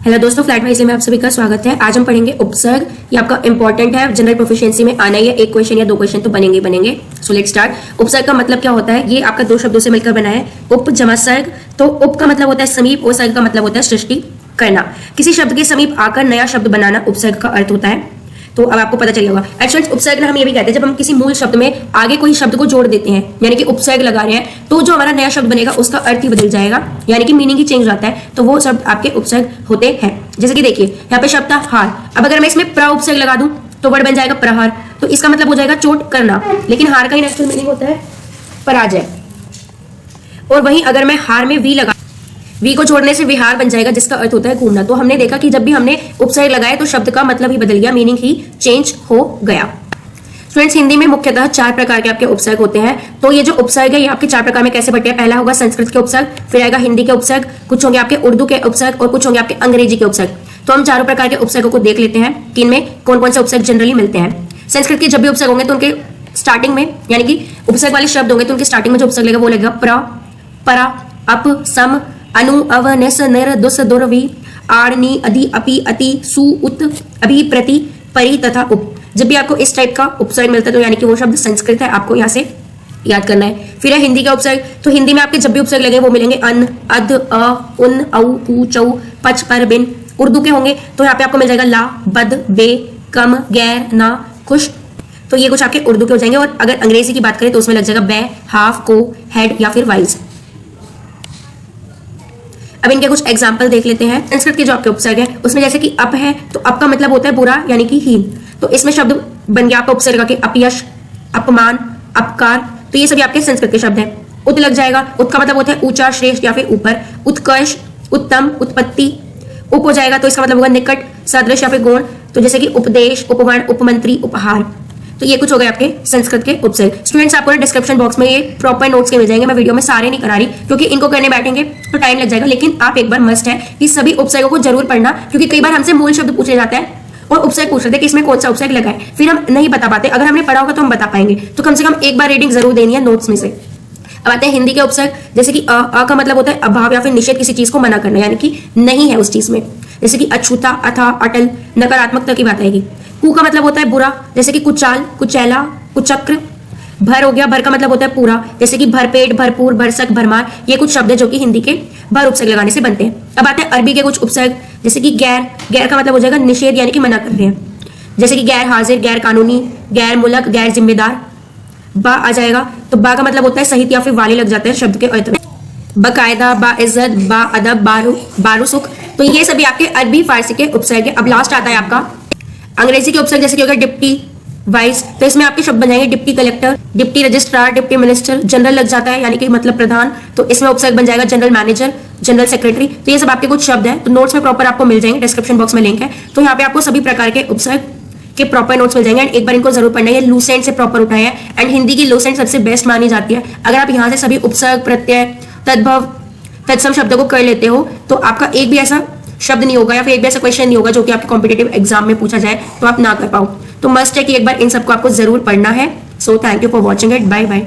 Hello दोस्तों, flat wise में आप सभी का स्वागत है। आज हम पढ़ेंगे उपसर्ग। ये आपका इंपॉर्टेंट है, जनरल प्रोफिशिएंसी में आना ही है। एक क्वेश्चन या दो क्वेश्चन तो बनेंगे ही बनेंगे। So let's start. उपसर्ग का मतलब क्या होता है? ये आपका दो शब्दों से मिलकर बना है, उप जमा सर्ग। तो उप का मतलब होता है समीप और सर्ग का मतलब होता है सृष्टि करना। किसी शब्द के समीप आकर नया शब्द बनाना उपसर्ग का अर्थ होता है। तो अब आपको पता चल होगा। एक्चुअली उपसर्ग ना हम ये भी कहते हैं जब हम किसी मूल शब्द में आगे कोई शब्द को जोड़ देते हैं, यानी कि उपसर्ग लगा रहे हैं, तो जो हमारा नया शब्द बनेगा उसका अर्थ ही बदल जाएगा, यानी कि मीनिंग ही चेंज हो जाता है। तो वो शब्द आपके उपसर्ग होते हैं। जैसे कि देखिए यहाँ पे शब्द था हार। अब अगर मैं इसमें प्र उपसर्ग लगा दूं तो वर्ड बन जाएगा प्रहार। तो इसका मतलब हो जाएगा चोट करना, लेकिन हार का ही एक्चुअल मीनिंग होता है पराजय। और वहीं अगर मैं हार में वी लगा, वी को छोड़ने से विहार बन जाएगा, जिसका अर्थ होता है घूमना। तो हमने देखा कि जब भी हमने उपसर्ग लगाए तो शब्द का मतलब ही बदल गया, मीनिंग ही चेंज हो गया। स्टूडेंट्स, हिंदी में मुख्यतः 4 प्रकार के आपके उपसर्ग होते हैं। तो ये जो उपसर्ग है ये आपके 4 प्रकार में कैसे बटे हैं? पहला होगा संस्कृत के उपसर्ग, फिर आएगा हिंदी के उपसर्ग, कुछ होंगे आपके उर्दू के उपसर्ग और कुछ होंगे आपके अंग्रेजी के उपसर्ग। तो हम चारों प्रकार के उपसर्गों को देख लेते हैं कि इनमें कौन कौन से उपसर्ग जनरली मिलते हैं। संस्कृत के जब भी उपसर्ग होंगे तो उनके स्टार्टिंग में, यानी कि उपसर्ग वाले शब्द होंगे तो उनके स्टार्टिंग में जो उपसर्ग लगेगा वो लगेगा प्र, परा, अप, सम, अनु, अव, निस, निर, दुस, दुर, वी, आड़नी, अधि, अपि, अति, सु, उत, अभि, प्रति, परि तथा उप। जब भी आपको इस टाइप का उपसर्ग मिलता है तो यानी कि वो शब्द संस्कृत है, आपको यहाँ से याद करना है। फिर है हिंदी का उपसर्ग। तो हिंदी में आपके जब भी उपसर्ग लगे वो मिलेंगे अन, अध, अ, उन, औ, पू, चौ, पच, पर, बिन। उर्दू के होंगे तो यहाँ पे आपको मिल जाएगा ला, बद, बे, कम, गैर, ना, खुश। तो ये कुछ आपके उर्दू के हो जाएंगे। और अगर अंग्रेजी की बात करें तो उसमें लग जाएगा बै, हाफ, को, हेड या फिर वाइज। अब इनके कुछ एग्जाम्पल देख लेते हैं। संस्कृत के जो आपके उपसर्ग है उसमें जैसे कि अप है तो अप का मतलब होता है बुरा, यानी कि हीन। तो इसमें शब्द बन गया आपका उपसर्ग के अपयश, अपमान, अपकार। तो ये सभी आपके संस्कृत के शब्द हैं। उत लग जाएगा, उत का मतलब होता है ऊंचा, श्रेष्ठ या फिर ऊपर। उत्कर्ष, उत्तम, उत्पत्ति। उप हो जाएगा तो इसका मतलब होगा निकट, सदृश या फिर गुण। तो जैसे कि उपदेश, उपवन, उपमंत्री, उपहार। तो ये कुछ हो गए आपके संस्कृत के उपसर्ग। स्टूडेंट्स, आपको डिस्क्रिप्शन बॉक्स में ये प्रॉपर नोट्स के मिल जाएंगे। मैं वीडियो में सारे नहीं करा रही क्योंकि इनको करने बैठेंगे तो टाइम लग जाएगा, लेकिन आप एक बार मस्ट है कि सभी उपसर्गों को जरूर पढ़ना, क्योंकि कई बार हमसे मूल शब्द पूछे जाता है और उपसर्ग पूछ रहे थे कि इसमें कौन सा उपसर्ग लगा है, फिर हम नहीं बता पाते। अगर हमने पढ़ा होगा तो हम बता पाएंगे। तो कम से कम एक बार रीडिंग जरूर देनी है नोट्स में से। अब आते हैं हिंदी के उपसर्ग। जैसे कि अ का मतलब होता है अभाव या फिर निषेध, किसी चीज को मना करना, यानी कि नहीं है उस चीज में। जैसे कि अछूता, अथा, अटल, नकारात्मकता की बात आएगी। कु का मतलब होता है बुरा, जैसे कि कुचाल, कुचैला, कुचक्र। भर हो गया, भर का मतलब होता है पूरा, जैसे कि भरपेट, भरपूर, भरसक, भरमार। ये कुछ शब्द है जो कि हिंदी के भर उपसर्ग लगाने से बनते हैं। अब आते हैं अरबी के कुछ उपसर्ग। जैसे कि गैर, गैर का मतलब हो जाएगा निषेध, यानी कि मना कर रहे हैं। जैसे कि गैर हाजिर, गैर कानूनी, गैर मुलक, गैर जिम्मेदार। बा आ जाएगा तो बा का मतलब होता है सहित या फिर वाले लग जाते हैं शब्द के अर्थ में। बकायदा, बा इज्जत, बा अदब, बारुसुख। तो ये सभी आपके अरबी फारसी के उपसर्ग है। अब लास्ट आता है आपका अंग्रेजी के उपसर्ग। जैसे कि अगर डिप्टी, वाइस, तो इसमें आपके शब्द बन जाएंगे deputy collector, deputy registrar, deputy minister. General लग जाता है, यानी कि मतलब प्रधान, तो इसमें उपसर्ग बन जाएगा जनरल मैनेजर, जनरल सेक्रेटरी। तो ये सब आपके कुछ शब्द हैं। तो नोट्स में प्रॉपर आपको मिल जाएंगे, डिस्क्रिप्शन बॉक्स में लिंक है। तो यहाँ पे आपको सभी प्रकार के उपसर्ग के प्रॉपर नोट्स मिल जाएंगे। एंड एक बार इनको जरूर पढ़ना है। ये लूसेंट से प्रॉपर उठाया है एंड हिंदी की लूसेंट सबसे बेस्ट मानी जाती है। अगर आप यहाँ से सभी उपसर्ग, प्रत्यय, तद्भव, तत्सम शब्दों को कर लेते हो तो आपका एक भी ऐसा शब्द नहीं होगा या फिर एक भी ऐसा क्वेश्चन नहीं होगा जो कि आपके कॉम्पिटेटिव एग्जाम में पूछा जाए तो आप ना कर पाओ। तो मस्ट है कि एक बार इन सबको आपको जरूर पढ़ना है। So thank you for watching it. Bye bye.